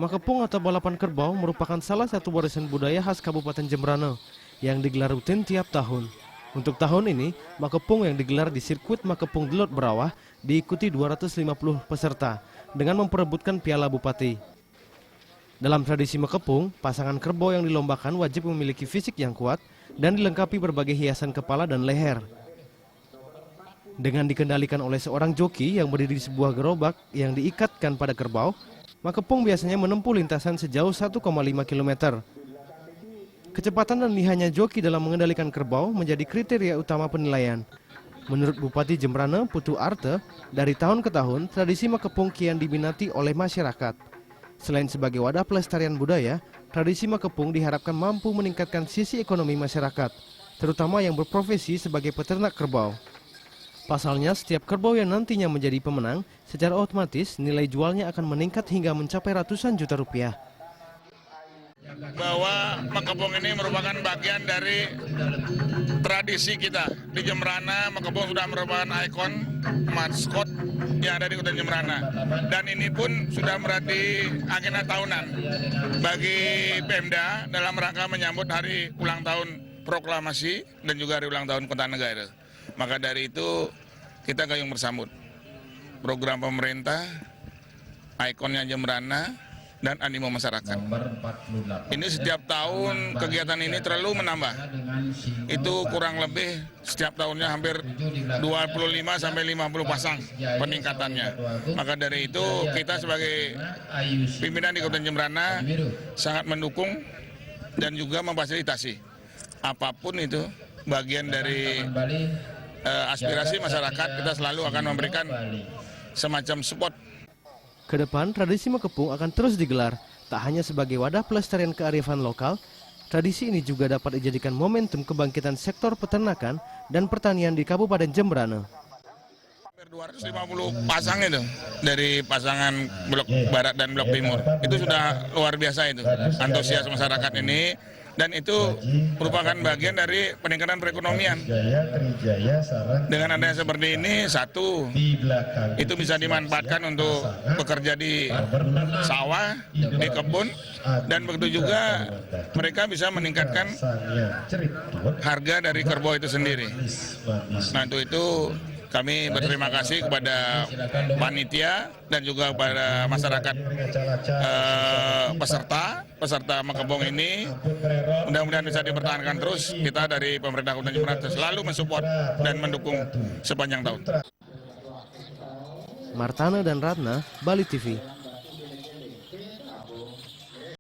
Makepung atau balapan kerbau merupakan salah satu warisan budaya khas Kabupaten Jembrana yang digelar rutin tiap tahun. Untuk tahun ini, Makepung yang digelar di sirkuit Makepung Delot Berawah diikuti 250 peserta dengan memperebutkan Piala Bupati. Dalam tradisi Makepung, pasangan kerbau yang dilombakan wajib memiliki fisik yang kuat dan dilengkapi berbagai hiasan kepala dan leher. Dengan dikendalikan oleh seorang joki yang berdiri di sebuah gerobak yang diikatkan pada kerbau, Makepung biasanya menempuh lintasan sejauh 1,5 km. Kecepatan dan lihatnya joki dalam mengendalikan kerbau menjadi kriteria utama penilaian. Menurut Bupati Jembrana, Putu Arte, dari tahun ke tahun, tradisi Makepung kian diminati oleh masyarakat. Selain sebagai wadah pelestarian budaya, tradisi Makepung diharapkan mampu meningkatkan sisi ekonomi masyarakat, terutama yang berprofesi sebagai peternak kerbau. Pasalnya, setiap kerbau yang nantinya menjadi pemenang, secara otomatis nilai jualnya akan meningkat hingga mencapai ratusan juta rupiah. Bahwa Makepung ini merupakan bagian dari tradisi kita. Di Jembrana, Makepung sudah merupakan ikon maskot yang ada di Kota Jembrana. Dan ini pun sudah berarti agenda tahunan bagi Pemda dalam rangka menyambut hari ulang tahun proklamasi dan juga hari ulang tahun Kota Negara. Maka dari itu kita gayung bersambut program pemerintah, ikonnya Jembrana, dan animo masyarakat. Ini setiap tahun kegiatan ini terlalu menambah. Itu kurang lebih setiap tahunnya hampir 25 sampai 50 pasang peningkatannya. Maka dari itu kita sebagai pimpinan di Kota Jembrana sangat mendukung dan juga memfasilitasi apapun itu bagian dari aspirasi masyarakat. Kita selalu akan memberikan semacam support. Kedepan, tradisi Makepung akan terus digelar, tak hanya sebagai wadah pelestarian kearifan lokal, tradisi ini juga dapat dijadikan momentum kebangkitan sektor peternakan dan pertanian di Kabupaten Jembrana. 250 pasang itu dari pasangan Blok Barat dan Blok Timur. Itu sudah luar biasa itu, antusias masyarakat ini. Dan itu merupakan bagian dari peningkatan perekonomian. Dengan adanya seperti ini, satu, itu bisa dimanfaatkan untuk bekerja di sawah, di kebun, dan begitu juga mereka bisa meningkatkan harga dari kerbau itu sendiri. Nah, itu kami berterima kasih kepada panitia dan juga kepada masyarakat peserta Makepung ini. Mudah-mudahan bisa dipertahankan terus. Kita dari pemerintah Kota Jembrana selalu mensupport dan mendukung sepanjang tahun. Martana dan Ratna, Bali TV.